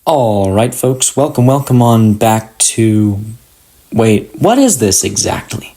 All right, folks, welcome on back to... Wait, what is this exactly?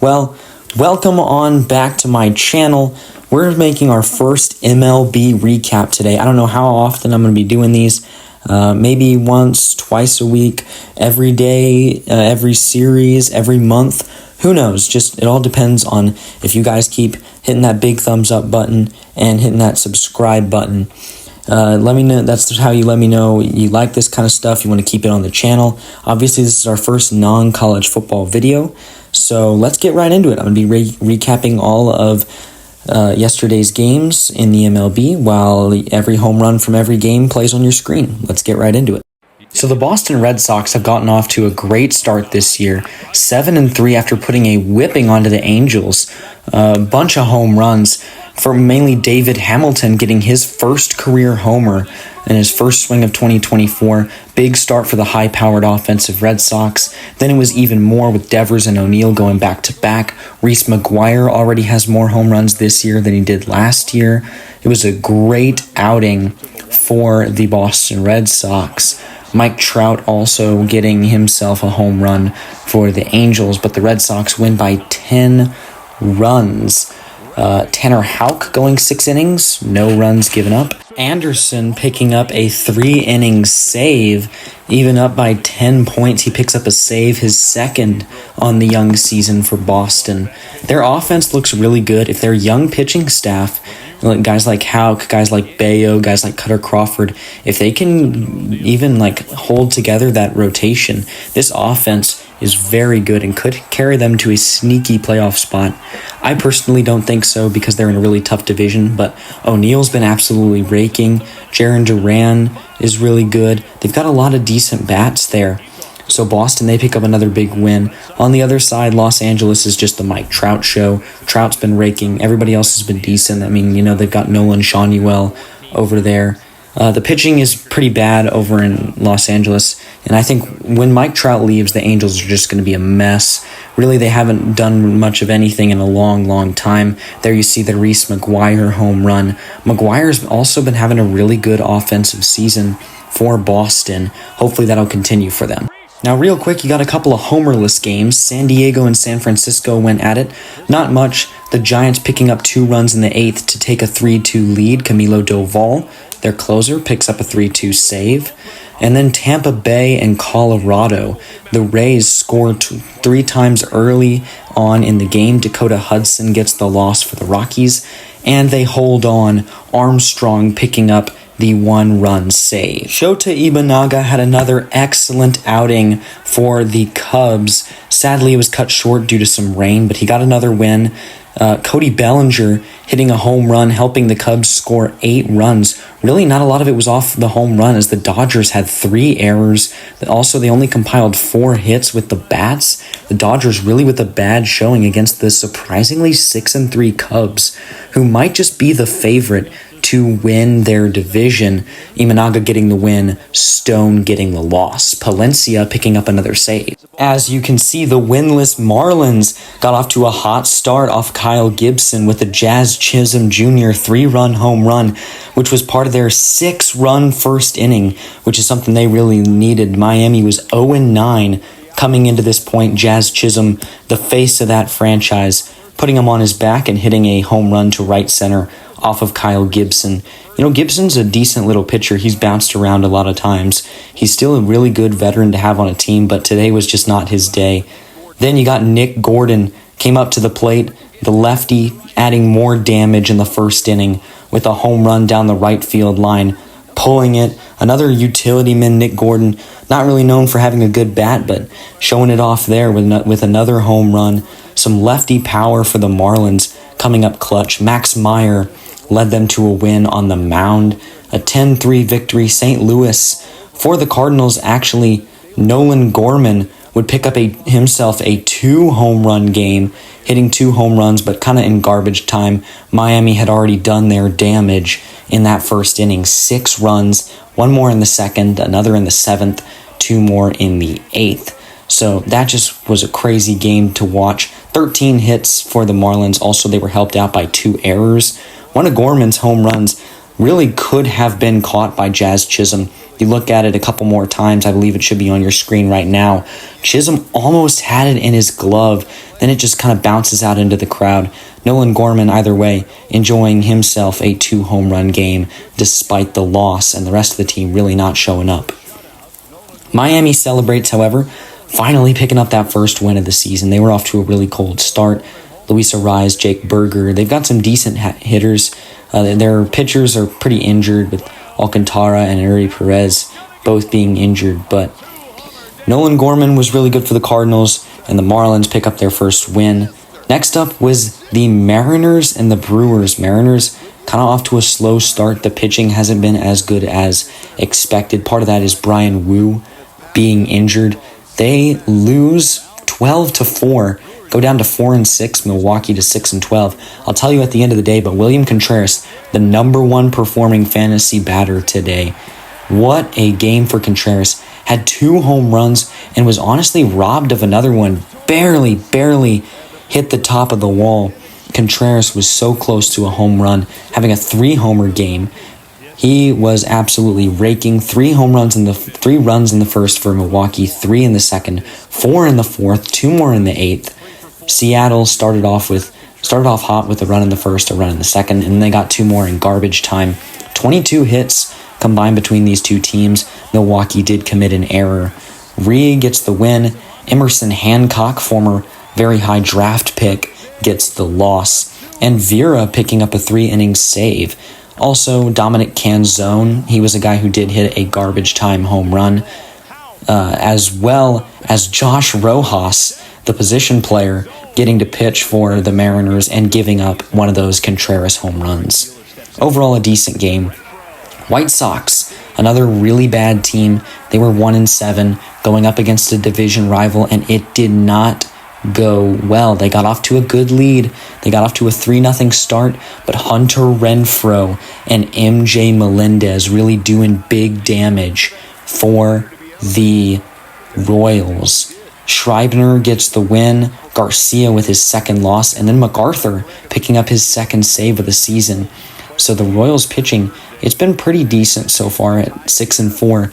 Well, welcome on back to my channel. We're making our first MLB recap today. I don't know how often I'm going to be doing these. Maybe once, twice a week, every day, every series, every month. Who knows? Just it all depends on if you guys keep hitting that big thumbs up button and hitting that subscribe button. Let me know. That's how you let me know you like this kind of stuff. You want to keep it on the channel. Obviously, this is our first non-college football video, so let's get right into it. I'm going to be recapping all of yesterday's games in the MLB while every home run from every game plays on your screen. Let's get right into it. So the Boston Red Sox have gotten off to a great start this year, 7-3 after putting a whipping onto the Angels. A bunch of home runs for mainly David Hamilton getting his first career homer in his first swing of 2024. Big start for the high-powered offensive Red Sox. Then it was even more with Devers and O'Neill going back-to-back. Reese McGuire already has more home runs this year than he did last year. It was a great outing for the Boston Red Sox. Mike Trout also getting himself a home run for the Angels, but the Red Sox win by 10 runs. Tanner Houck going 6 innings, no runs given up. Anderson picking up a 3-inning save, even up by 10 points. He picks up a save, his second on the young season for Boston. Their offense looks really good. If their young pitching staff, guys like Houck, guys like Bayo, guys like Cutter Crawford, if they can even hold together that rotation, this offense is very good and could carry them to a sneaky playoff spot. I personally don't think so because they're in a really tough division, but O'Neill's been absolutely raking. Jarren Duran is really good. They've got a lot of decent bats there. So Boston, they pick up another big win. On the other side, Los Angeles is just the Mike Trout show. Trout's been raking. Everybody else has been decent. I mean, they've got Nolan Schanuel over there. The pitching is pretty bad over in Los Angeles, and I think when Mike Trout leaves, the Angels are just going to be a mess. Really, they haven't done much of anything in a long time. There you see the Reese McGuire home run. McGuire's also been having a really good offensive season for Boston. Hopefully that'll continue for them. Now, real quick, you got a couple of homerless games. San Diego and San Francisco went at it. Not much. The Giants picking up 2 runs in the 8th to take a 3-2 lead. Camilo Doval, their closer, picks up a 3-2 save. And then Tampa Bay and Colorado. The Rays scored 3 times early on in the game. Dakota Hudson gets the loss for the Rockies. And they hold on. Armstrong picking up the 1-run save. Shota Imanaga had another excellent outing for the Cubs. Sadly, it was cut short due to some rain, but he got another win. Cody Bellinger hitting a home run, helping the Cubs score 8 runs. Really, not a lot of it was off the home run, as the Dodgers had 3 errors. Also, they only compiled 4 hits with the bats. The Dodgers really with a bad showing against the surprisingly 6-3 Cubs, who might just be the favorite to win their division. Imanaga getting the win, Stone getting the loss. Palencia picking up another save. As you can see, the winless Marlins got off to a hot start off Kyle Gibson with a Jazz Chisholm Jr. 3-run home run, which was part of their 6-run first inning, which is something they really needed. Miami was 0-9 coming into this point. Jazz Chisholm, the face of that franchise, putting him on his back and hitting a home run to right center off of Kyle Gibson. Gibson's a decent little pitcher. He's bounced around a lot of times. He's still a really good veteran to have on a team, but today was just not his day. Then you got Nick Gordon, came up to the plate, the lefty, adding more damage in the first inning with a home run down the right field line, pulling it. Another utility man, Nick Gordon, not really known for having a good bat, but showing it off there with another home run. Some lefty power for the Marlins coming up clutch. Max Meyer led them to a win on the mound. A 10-3 victory. St. Louis for the Cardinals, actually, Nolan Gorman would pick up himself a 2-home run game, hitting 2 home runs, but kind of in garbage time. Miami had already done their damage in that first inning. 6 runs, 1 more in the 2nd, another in the 7th, 2 more in the 8th. So that just was a crazy game to watch. 13 hits for the Marlins. Also, they were helped out by 2 errors. One of Gorman's home runs really could have been caught by Jazz Chisholm. You look at it a couple more times, I believe it should be on your screen right now. Chisholm almost had it in his glove, then it just kind of bounces out into the crowd. Nolan Gorman, either way, enjoying himself a 2-home run game despite the loss and the rest of the team really not showing up. Miami celebrates, however, finally picking up that first win of the season. They were off to a really cold start. Luis Ariz, Jake Berger, they've got some decent hitters. Their pitchers are pretty injured with Alcantara and Uri Perez both being injured, but Nolan Gorman was really good for the Cardinals, and the Marlins pick up their first win. Next up was the Mariners and the Brewers. Mariners kind of off to a slow start. The pitching hasn't been as good as expected. Part of that is Brian Wu being injured. They lose 12-4, go down to 4-6, Milwaukee to 6-12. I'll tell you at the end of the day, but William Contreras, the #1 performing fantasy batter today. What a game for Contreras. Had 2 home runs and was honestly robbed of another one. Barely hit the top of the wall. Contreras was so close to a home run, having a 3-homer game. He was absolutely raking. 3 runs in the first for Milwaukee, 3 in the second, 4 in the fourth, 2 more in the 8th. Seattle started off hot with a run in the first, a run in the second, and they got 2 more in garbage time. 22 hits combined between these two teams. Milwaukee did commit an error. Rhee gets the win. Emerson Hancock, former very high draft pick, gets the loss. And Vera picking up a 3-inning save. Also, Dominic Canzone, he was a guy who did hit a garbage time home run. As well as Josh Rojas, the position player, getting to pitch for the Mariners and giving up one of those Contreras home runs. Overall, a decent game. White Sox, another really bad team. They were 1-7, going up against a division rival, and it did not go well. They got off to a good lead. They got off to a 3-0 start, but Hunter Renfroe and MJ Melendez really doing big damage for the Royals. Schreibner gets the win, Garcia with his second loss, and then MacArthur picking up his second save of the season. So the Royals pitching, it's been pretty decent so far at 6-4.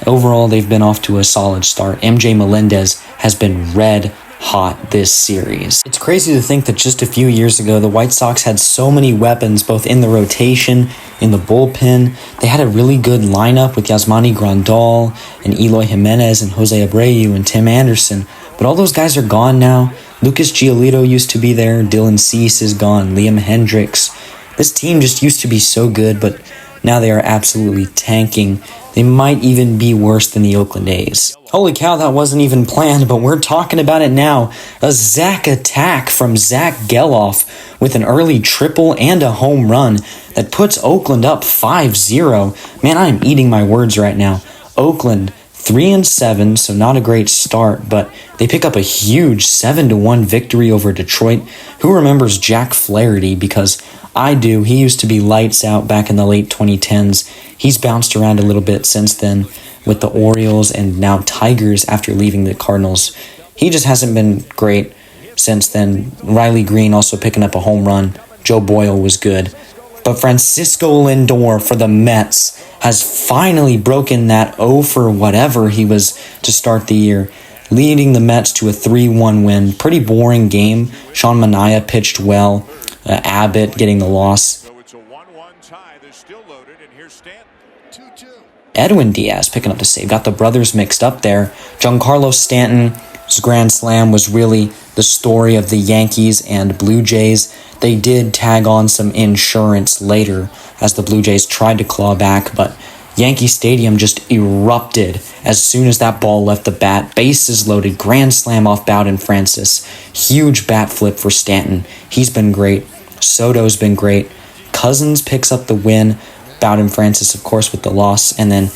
Overall, they've been off to a solid start. MJ Melendez has been red hot this series. It's crazy to think that just a few years ago, the White Sox had so many weapons, both in the rotation, in the bullpen. They had a really good lineup with Yasmani Grandal and Eloy Jimenez and Jose Abreu and Tim Anderson. But all those guys are gone now. Lucas Giolito used to be there. Dylan Cease is gone. Liam Hendricks. This team just used to be so good, but now they are absolutely tanking. They might even be worse than the Oakland A's. Holy cow, that wasn't even planned, but we're talking about it now. A Zach attack from Zach Geloff with an early triple and a home run that puts Oakland up 5-0. Man, I am eating my words right now. Oakland 3-7, so not a great start, but they pick up a huge 7-1 victory over Detroit. Who remembers Jack Flaherty? Because I do. He used to be lights out back in the late 2010s. He's bounced around a little bit since then with the Orioles and now Tigers after leaving the Cardinals. He just hasn't been great since then. Riley Green also picking up a home run. Joe Boyle was good. But Francisco Lindor for the Mets has finally broken that 0 for whatever he was to start the year, leading the Mets to a 3-1 win. Pretty boring game. Sean Manaea pitched well. Abbott getting the loss. So it's a 1-1 tie. They're still loaded, and here's Stanton. 2-2. Edwin Diaz picking up the save. Got the brothers mixed up there. Giancarlo Stanton's grand slam was really the story of the Yankees and Blue Jays. They did tag on some insurance later as the Blue Jays tried to claw back, but Yankee Stadium just erupted as soon as that ball left the bat. Bases loaded, grand slam off Bowden Francis. Huge bat flip for Stanton. He's been great. Soto's been great. Cousins picks up the win. Bowden Francis, of course, with the loss. And then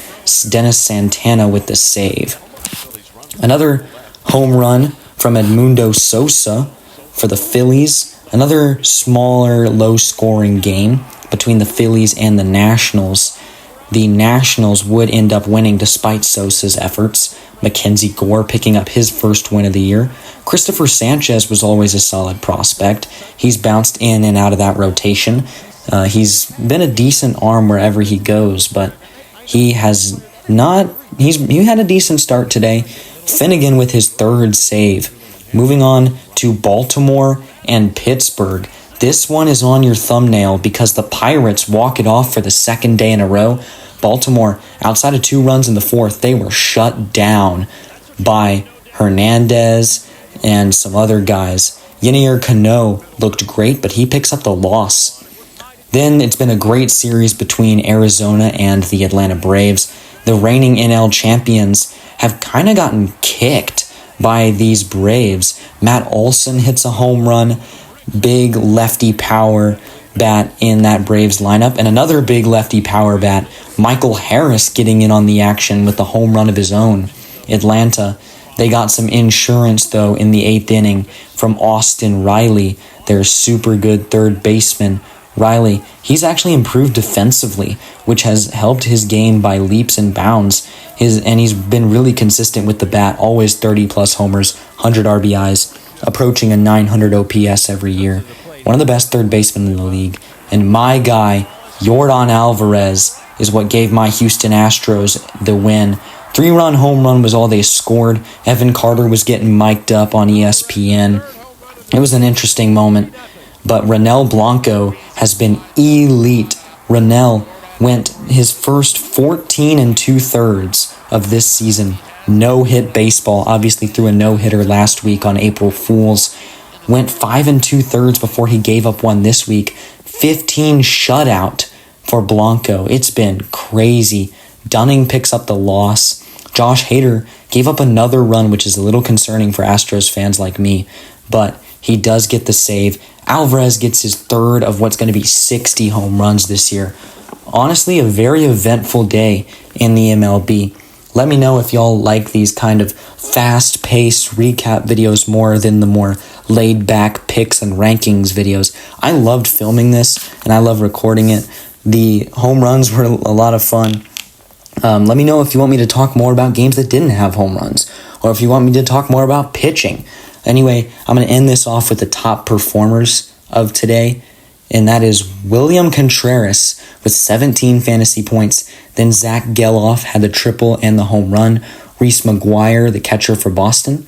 Dennis Santana with the save. Another home run from Edmundo Sosa for the Phillies. Another smaller, low-scoring game between the Phillies and the Nationals. The Nationals would end up winning despite Sosa's efforts. Mackenzie Gore picking up his first win of the year. Christopher Sanchez was always a solid prospect. He's bounced in and out of that rotation. He's been a decent arm wherever he goes, but he has he had a decent start today. Finnegan with his third save. Moving on to Baltimore and Pittsburgh. This one is on your thumbnail because the Pirates walk it off for the second day in a row. Baltimore, outside of 2 runs in the fourth, they were shut down by Hernandez and some other guys. Yennier Cano looked great, but he picks up the loss. Then it's been a great series between Arizona and the Atlanta Braves. The reigning NL champions have kind of gotten kicked by these Braves. Matt Olson hits a home run, big lefty power bat in that Braves lineup, and another big lefty power bat, Michael Harris, getting in on the action with a home run of his own. Atlanta, they got some insurance, though, in the 8th inning from Austin Riley, their super good third baseman. Riley, he's actually improved defensively, which has helped his game by leaps and bounds. And he's been really consistent with the bat, always 30-plus homers, 100 RBIs, approaching a 900 OPS every year. One of the best third basemen in the league. And my guy, Yordan Alvarez, is what gave my Houston Astros the win. 3-run home run was all they scored. Evan Carter was getting mic'd up on ESPN. It was an interesting moment. But Ronel Blanco has been elite. Ronel went his first 14 2/3 of this season. No-hit baseball, obviously threw a no-hitter last week on April Fool's. Went 5 2/3 before he gave up one this week. 15 shutout for Blanco. It's been crazy. Dunning picks up the loss. Josh Hader gave up another run, which is a little concerning for Astros fans like me, but he does get the save. Alvarez gets his third of what's going to be 60 home runs this year. Honestly, a very eventful day in the MLB. Let me know if y'all like these kind of fast-paced recap videos more than the more laid-back picks and rankings videos. I loved filming this, and I love recording it. The home runs were a lot of fun. Let me know if you want me to talk more about games that didn't have home runs, or if you want me to talk more about pitching. Anyway, I'm going to end this off with the top performers of today, and that is William Contreras with 17 fantasy points. Then Zach Geloff had the triple and the home run. Reese McGuire, the catcher for Boston.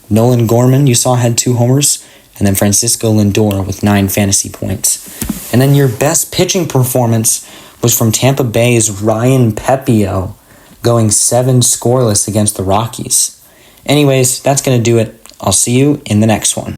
Nolan Gorman, you saw, had 2 homers. And then Francisco Lindor with 9 fantasy points. And then your best pitching performance was from Tampa Bay's Ryan Pepio, going 7 scoreless against the Rockies. Anyways, that's going to do it. I'll see you in the next one.